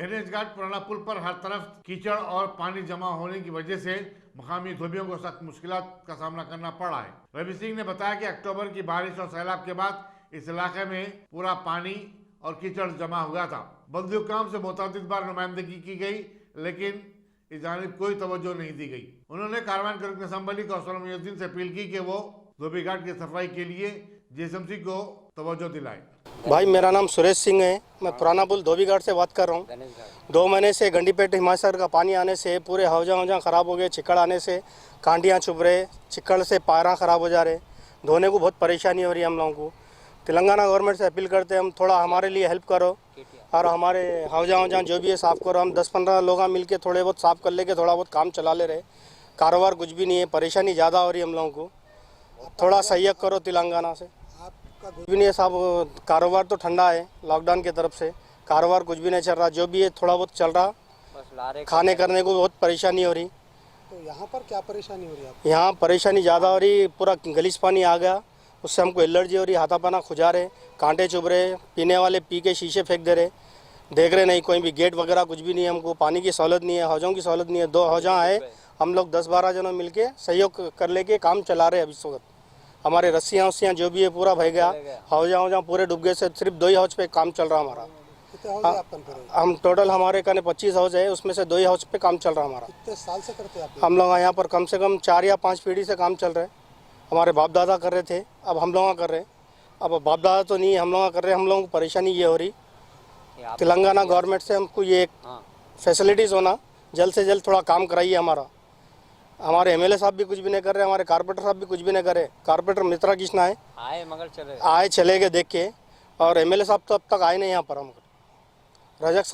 गणेश घाट पुराना पुल पर हर तरफ कीचड़ और पानी जमा होने की वजह से मकामी धोबियों को सख्त मुश्किलात का सामना करना पड़ा है। रवि सिंह ने बताया कि अक्टूबर की बारिश और सैलाब के बाद इस इलाके में पूरा पानी और कीचड़ जमा हुआ था। बल्दी हुक्काम से मुतअद्दिद बार नुमाइंदगी की गई, लेकिन इस जानिब कोई तवज्जो नहीं दी गई। उन्होंने कारवान के रुकन असम्बली कौसर मुयज्जिन से अपील की कि वो धोबी घाट की सफाई के लिए जेएसएमसी को तवज्जो दिलाए। भाई मेरा नाम सुरेश सिंह है, मैं पुराना पुल धोबी घाट से बात कर रहा हूँ। 2 महीने से गंडीपेट हिमाचल का पानी आने से पूरे हौजा ख़राब हो गए। चिक्कड़ आने से कांडियाँ चुभ रहे, चिक्कड़ से पैरा ख़राब हो जा रहे, धोने को बहुत परेशानी हो रही है हम लोगों को। तेलंगाना गवर्नमेंट से अपील करते हैं हम थोड़ा हमारे लिए हेल्प करो और हमारे हौजा जो भी है साफ़ करो। हम 10-15 लोग मिल के थोड़े बहुत साफ़ कर लेके थोड़ा बहुत काम चला ले रहे। कारोबार कुछ भी नहीं है, परेशानी ज़्यादा हो रही है हम लोगों को। थोड़ा सहयोग करो तेलंगाना से। कुछ भी नहीं है साहब, कारोबार तो ठंडा है लॉकडाउन की तरफ से, कारोबार कुछ भी नहीं चल रहा। जो भी है थोड़ा बहुत चल रहा, खाने करने को बहुत परेशानी हो रही। तो यहाँ पर क्या परेशानी हो रही है? यहाँ परेशानी ज़्यादा हो रही, पूरा गलीस पानी आ गया, उससे हमको एलर्जी हो रही, हाथापाना खुजा रहे, कांटे चुभ रहे, पीने वाले पी के शीशे फेंक दे रहे, देख रहे नहीं कोई भी गेट वगैरह कुछ भी नहीं है। हमको पानी की सहूलत नहीं है, हौजों की सहूलत नहीं है। 2 हौजा है, हम लोग 10-12 जनों मिल के सहयोग कर लेके काम चला रहे। अभी इस वक्त हमारे रस्सियाँ जो भी है पूरा भय गया, हौजा पूरे डूब गए से सिर्फ 2 ही हौज पे काम चल रहा हमारा। कितने हाउस है आप काम कर रहे हो? हम टोटल हमारे कने 25 हाउस है, उसमें से 2 ही हाउस पे काम चल रहा हमारा। कितने साल से करते हैं आप? हम लोग यहाँ पर कम से कम 4 या 5 पीढ़ी से काम चल रहे हैं। हमारे बाप दादा कर रहे थे, अब हम लोग कर रहे हैं। अब बाप दादा तो नहीं, हम लोग कर रहे हैं। हम लोगों को परेशानी ये हो रही, तेलंगाना गवर्नमेंट से हमको ये फैसिलिटीज़ होना, जल्द से जल्द थोड़ा काम कराइए हमारा। हमारे एमएलए साहब भी कुछ भी नहीं कर रहे, हमारे कारपोरेटर साहब भी कुछ भी नहीं कर रहे। कारपोरेटर मित्रा कृष्णा है, आए चले गए देख के, और एमएलए साहब तो अब तक आए नहीं यहाँ पर। हम रजक